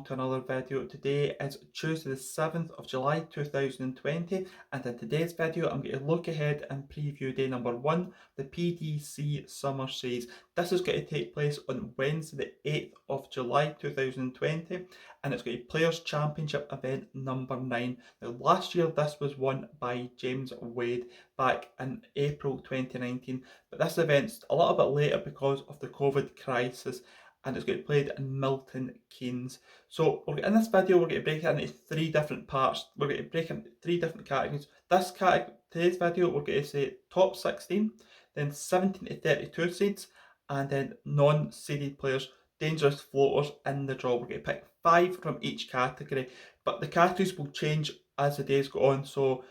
along to another video. Today is Tuesday the 7th of July 2020, and in today's video I'm going to look ahead and preview day number 1, the PDC Summer Series. This is going to take place on Wednesday the 8th of July 2020, and it's going to be Players Championship event number 9. Now last year this was won by James Wade back in April 2019, but this event's a little bit later because of the COVID crisis, and it's going to be played in Milton Keynes. So in this video we're going to break it into 3 different parts. We're going to break it into 3 different categories. Today's video we're going to say top 16, then 17 to 32 seeds, and then non-seeded players, dangerous floaters in the draw. We're going to pick 5 from each category, but the categories will change as the days go on. So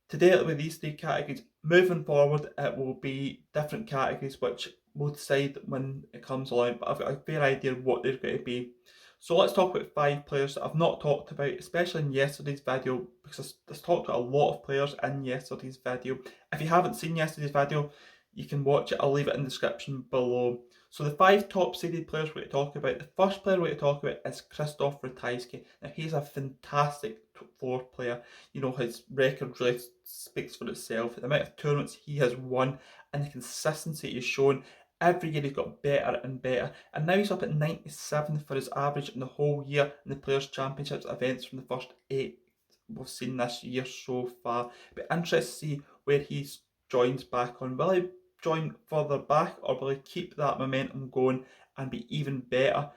today it'll be these 3 categories. Moving forward it will be different categories which we'll decide when it comes along, but I've got a fair idea of what they're going to be. So let's talk about 5 players that I've not talked about, especially in yesterday's video, because I talked about a lot of players in yesterday's video. If you haven't seen yesterday's video, you can watch it. I'll leave it in the description below. So the 5 top seeded players we're going to talk about. The first player we're going to talk about is Krzysztof Ratajski. Now he's a fantastic floor player. You know, his record really speaks for itself. The amount of tournaments he has won and the consistency he's shown. Every year he's got better and better, and now he's up at 97 for his average in the whole year in the Players' Championships events from the first 8 we've seen this year so far. But interested to see where he joins back on. Will he join further back, or will he keep that momentum going and be even better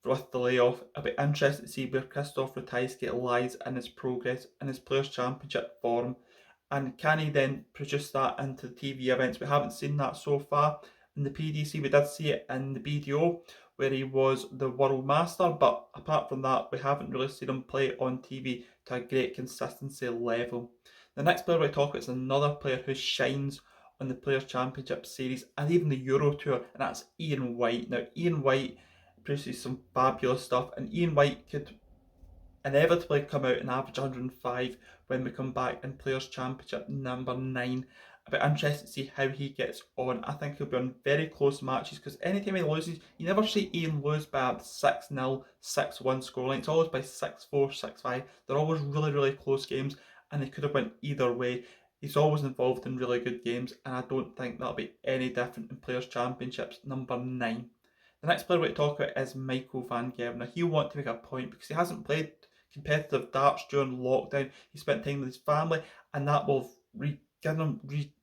with the layoff? I'll be interested to see where Krzysztof Ratajski lies in his progress in his Players' Championship form, and can he then produce that into the TV events? We haven't seen that so far. In the PDC, we did see it in the BDO where he was the World Master, but apart from that we haven't really seen him play on TV to a great consistency level. The next player we talk about is another player who shines on the Players' Championship Series and even the Euro Tour, and that's Ian White. Now Ian White produces some fabulous stuff, and Ian White could inevitably come out and average 105 when we come back in Players' Championship number 9. I'll be interested to see how he gets on. I think he'll be on very close matches, because anytime he loses, you never see Ian lose by a 6-0, 6-1 scoreline. It's always by 6-4, 6-5. They're always really close games, and they could have went either way. He's always involved in really good games, and I don't think that'll be any different in Players' Championships number 9. The next player we're going to talk about is Michael van Gerwen. Now he'll want to make a point because he hasn't played competitive darts during lockdown. He spent time with his family, and that will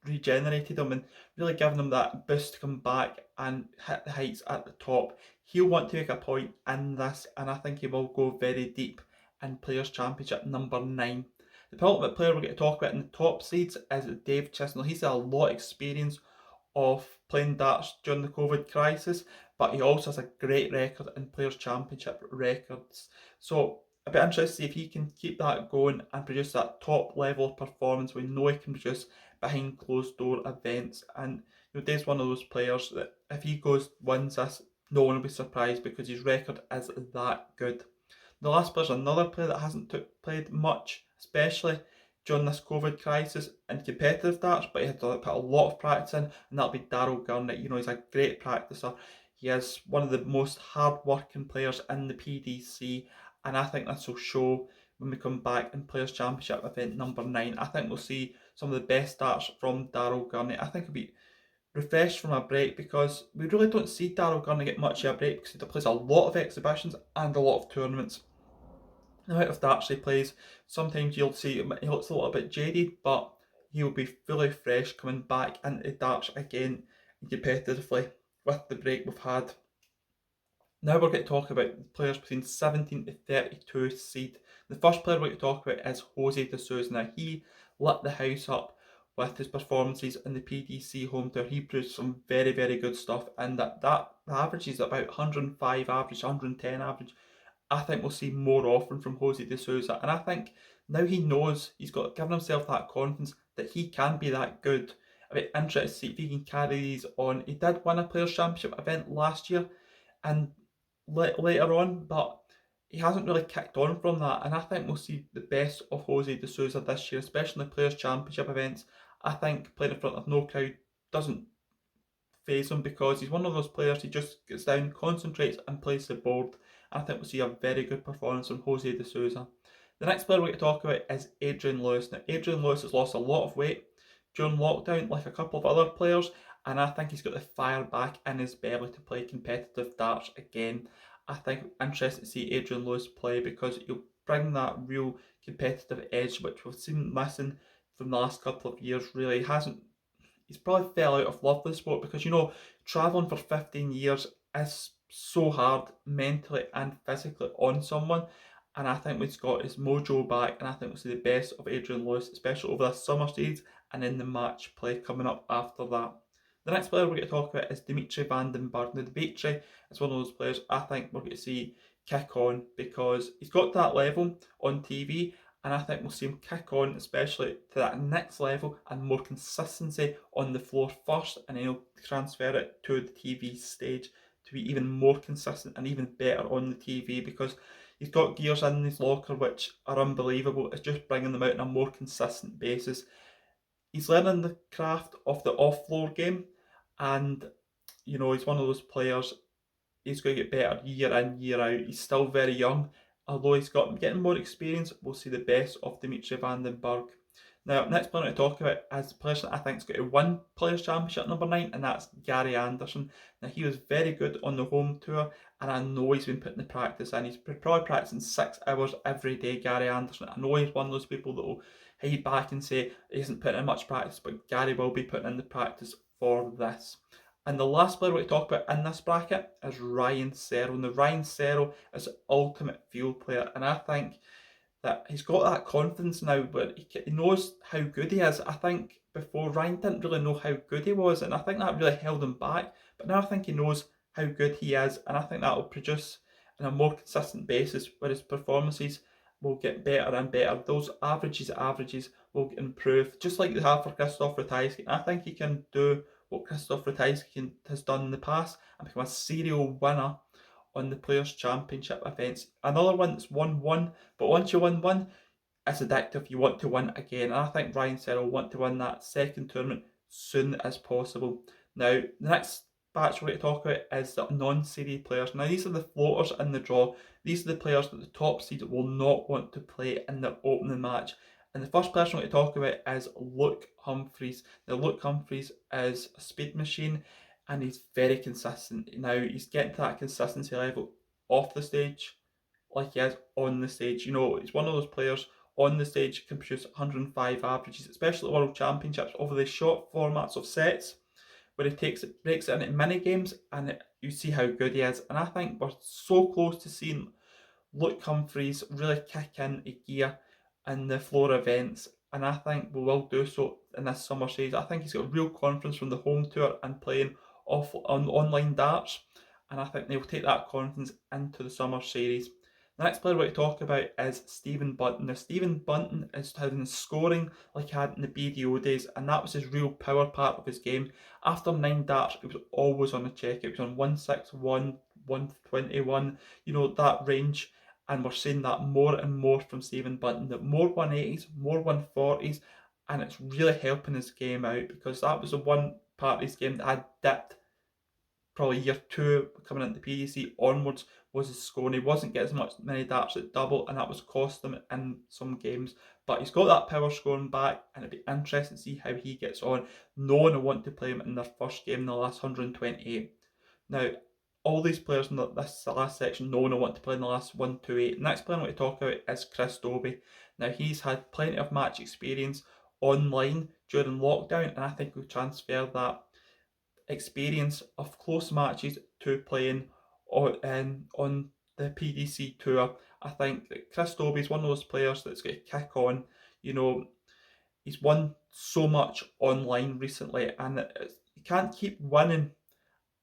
regenerated him and really given him that boost to come back and hit the heights at the top. He'll want to make a point in this, and I think he will go very deep in Players' Championship number 9. The penultimate player we're going to talk about in the top seeds is Dave Chisnell. He's had a lot of experience of playing darts during the COVID crisis, but he also has a great record in Players' Championship records. So I'd be interested to see if he can keep that going and produce that top level of performance we know he can produce behind closed door events. And you know, Dave's one of those players that if he wins this, no one will be surprised because his record is that good. The last player is another player that hasn't played much, especially during this COVID crisis in competitive darts, but he had to put a lot of practice in, and that'll be Daryl Gurney. You know, he's a great practicer. He is one of the most hard-working players in the PDC, and I think this will show when we come back in Players' Championship event number 9. I think we'll see some of the best darts from Daryl Gurney. I think he'll be refreshed from a break, because we really don't see Daryl Gurney get much of a break because he plays a lot of exhibitions and a lot of tournaments. The amount of darts he plays, sometimes you'll see he looks a little bit jaded, but he'll be fully fresh coming back into darts again competitively with the break we've had. Now we're going to talk about players between 17 to 32 seed. The first player we're going to talk about is Jose de Sousa. Now he lit the house up with his performances in the PDC home tour. He produced some very good stuff, and that average is about 105 average, 110 average. I think we'll see more often from Jose de Sousa, and I think now he knows he's got given himself that confidence that he can be that good. I'd be interested to see if he can carry these on. He did win a Players' Championship event last year and later on, but he hasn't really kicked on from that, and I think we'll see the best of Jose de Sousa this year, especially in the Players' Championship events. I think playing in front of no crowd doesn't faze him because he's one of those players, he just gets down, concentrates and plays the board. I think we'll see a very good performance from Jose de Sousa. The next player we're going to talk about is Adrian Lewis. Now, Adrian Lewis has lost a lot of weight during lockdown, like a couple of other players, and I think he's got the fire back in his belly to play competitive darts again. I think interested to see Adrian Lewis play because he'll bring that real competitive edge which we've seen missing from the last couple of years. Really hasn't, he's probably fell out of love with the sport because, you know, travelling for 15 years is so hard mentally and physically on someone. And I think we've got his mojo back, and I think we'll see the best of Adrian Lewis, especially over this summer series and in the match play coming up after that. The next player we're going to talk about is Dimitri Van den Berg. Now, Dimitri is one of those players I think we're going to see kick on because he's got that level on TV, and I think we'll see him kick on, especially to that next level and more consistency on the floor first, and then he'll transfer it to the TV stage to be even more consistent and even better on the TV because he's got gears in his locker which are unbelievable. It's just bringing them out on a more consistent basis. He's learning the craft of the off-floor game, and you know, he's one of those players, he's going to get better year in, year out. He's still very young. Although he's getting more experience, we'll see the best of Dimitri Van den Berg. Now, next player to talk about is the player that I think is going to win Players' Championship number 9, and that's Gary Anderson. Now, he was very good on the home tour, and I know he's been putting the practice in. He's probably practicing 6 hours every day, Gary Anderson. I know he's one of those people that will hide back and say he isn't putting in much practice, but Gary will be putting in the practice for this. And the last player we're going to talk about in this bracket is Ryan Searle. Now, Ryan Searle is the ultimate field player, and I think that he's got that confidence now, but he knows how good he is. I think before Ryan didn't really know how good he was, and I think that really held him back. But now I think he knows how good he is, and I think that will produce on a more consistent basis where his performances will get better and better. Those averages will improve, just like they have for Christoph Ratajski. I think he can do what Christoph Ratajski has done in the past and become a serial winner on the Players' Championship events. Another one that's won one, but once you win one, it's addictive. You want to win again. And I think Ryan Searle will want to win that second tournament soon as possible. Now, the next batch we're going to talk about is the non-seeded players. Now, these are the floaters in the draw. These are the players that the top seed will not want to play in the opening match. And the first person we're going to talk about is Luke Humphries. Now, Luke Humphries is a speed machine, and he's very consistent. Now, he's getting to that consistency level off the stage like he is on the stage. You know, he's one of those players on the stage can produce 105 averages, especially at World Championships, over the short formats of sets, where he breaks it into mini games, and you see how good he is. And I think we're so close to seeing Luke Humphries really kick into gear in the floor events, and I think we will do so in this summer series. I think he's got real confidence from the home tour and playing on online darts, and I think they'll take that confidence into the summer series. The next player we're going to talk about is Stephen Bunton. Now, Stephen Bunton is having scoring like he had in the BDO days, and that was his real power part of his game. After 9 darts, it was always on a check. It was on 161, 121, you know, that range. And we're seeing that more and more from Stephen Bunton, that more 180s, more 140s, and it's really helping his game out because that was the one part of his game that had dipped probably year 2 coming into PDC onwards was his scoring. He wasn't getting as many darts at double, and that was costing him in some games. But he's got that power scoring back, and it'd be interesting to see how he gets on. No one will want to play him in their first game in the last 128. Now, all these players in this last section, no one will want to play in the last 128. The next player I want to talk about is Chris Dobie. Now, he's had plenty of match experience online during lockdown, and I think we'll transfer that experience of close matches to playing on the PDC tour. I think that Chris Dobie is one of those players that's going to kick on. You know, he's won so much online recently, and you can't keep winning.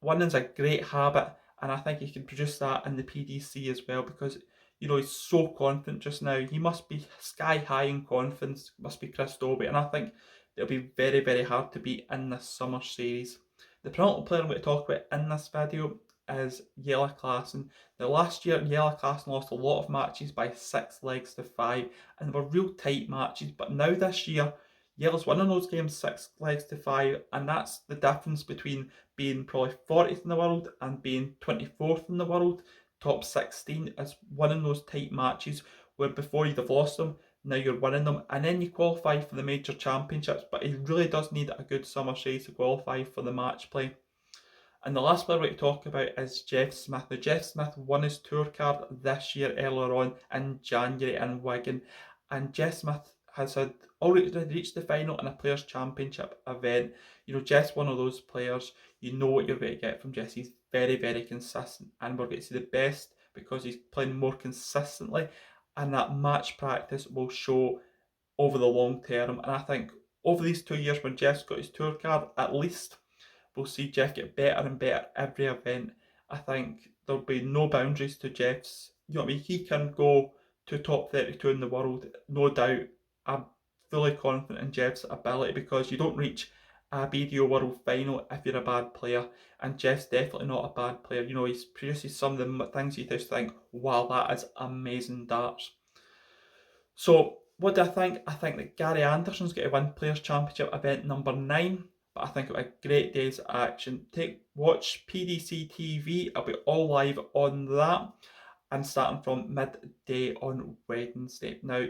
Winning's a great habit, and I think he can produce that in the PDC as well because, you know, he's so confident just now. He must be sky high in confidence, must be Chris Dobie, and I think it'll be very, very hard to beat in this summer series. The penultimate player I'm going to talk about in this video is Jelle Klaasen. Now, last year, Jelle Klaasen lost a lot of matches by 6 legs to 5, and they were real tight matches, but now this year, Yellow's winning those games 6 legs to 5, and that's the difference between being probably 40th in the world and being 24th in the world. Top 16 is winning those tight matches where before you'd have lost them, now you're winning them, and then you qualify for the major championships. But he really does need a good summer series to qualify for the match play. And the last player we're going to talk about is Jeff Smith. Now, Jeff Smith won his tour card this year earlier on in January in Wigan. And Jeff Smith has had already reached the final in a Players' Championship event. You know, Jeff's one of those players, you know what you're going to get from Jess. He's very, very consistent. And we're going to see the best because he's playing more consistently. And that match practice will show over the long term. And I think over these 2 years when Jeff's got his tour card, at least we'll see Jeff get better and better every event. I think there'll be no boundaries to Jeff's. You know what I mean? He can go to top 32 in the world, no doubt. I'm fully confident in Jeff's ability because you don't reach a BDO World Final if you're a bad player, and Jeff's definitely not a bad player. You know, he's produces some of the things you just think, wow, that is amazing darts. So what do I think? I think that Gary Anderson's going to win Players' Championship event number 9. But I think it'll be a great day's action. Watch PDC TV. It'll be all live on that, and starting from midday on Wednesday. Now,